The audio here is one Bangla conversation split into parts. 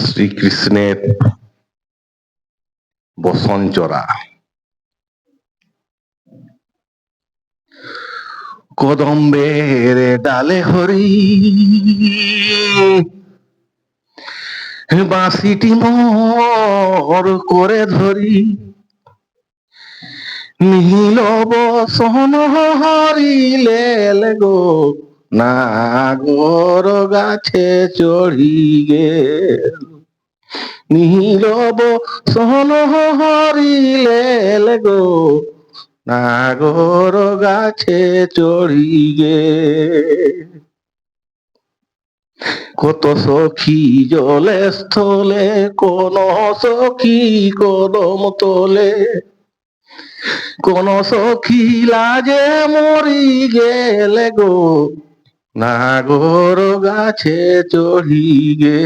শ্রীকৃষ্ণের বসন চরা। কদম্বের ডালে হরি বাঁশিটি মোর করে ধরি, নীল বসন হরিলে গো নাগর গাছে চড়ি গেল। নীল বসন হরিলে গো নাগর গাছে চড়ি গে। কত সখী জলে স্থলে, কোন সখী কদম তোলে, কোন সখী লাজে মরি গেলে গো নাগর গাছে চড়ি গে।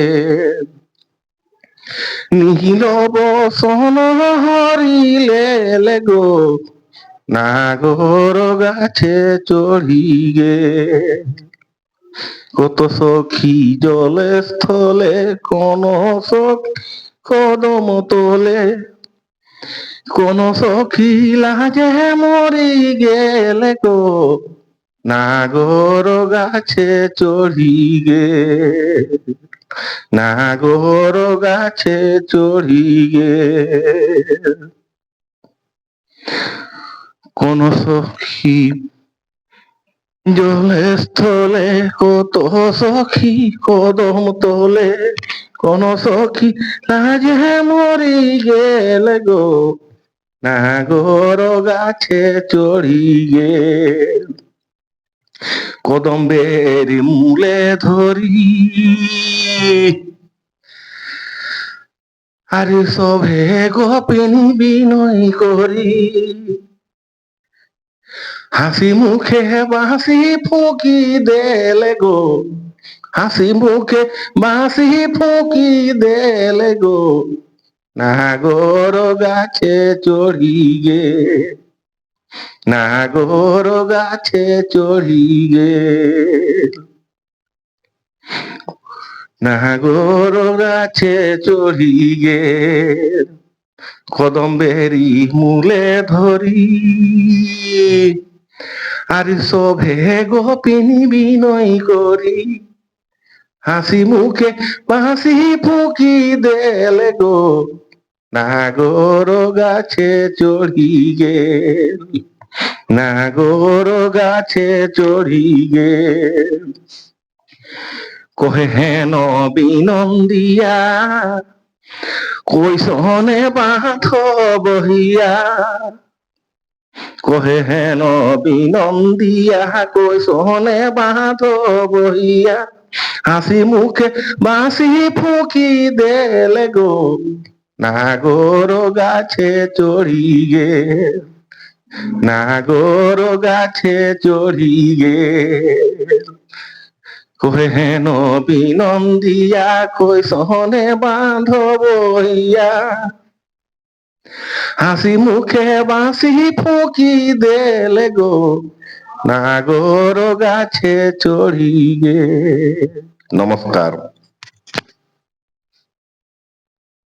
নীল বসন হরিলে গো নাগর গাছে চড়ি গে। কত সখী জলে স্থলে, কোন সখী কদম তোলে, কোন সখী লাজে মরি গেলে গো নাগর গাছে চড়ি গে। নাগর গাছে চড়ি গে। কোন সখী জলে স্থলে, কত সখী কদম তোলে, কোন সখী লাজে মরি গেলে গো নাগর গাছে চড়ি গে। কদম্বের মূলে ধরি আরে সভে গোপিনী বিনয় করি, হাসি মুখে বাঁশি ফুঁকি দেলে গো, হাসি মুখে বাঁশি ফুঁকি দেলে গো নাগর গাছে চড়ি গে। নাগর গাছে চড়ি গে। নাগর গাছে চড়ি গে। কদম্বেরি মূলে ধরি আর সভে গোপিনী বিনয় করি, হাসি মুখে বাঁশি ফুঁকি দেলে গো নাগর গাছে চড়ি গে। নাগর গাছে চড়ি গে। কহে হেন বিনন্দিয়া কৈশনে বাঁধ বহিয়া, কহে হেন বিনন্দিয়া কৈশনে বাঁধ বহিয়া, হাসি মুখে বাঁশি ফুঁকি দেলে গো নাগর গাছে চড়ি গে। নাগর গাছে চড়ি গে। কহে হেন বিনন্দিয়া কৈশনে বাঁধ বহিয়া, হাসি মুখে বাঁশি ফুঁকি দেলে গো নাগর গাছে চড়ি গে। নমস্কার।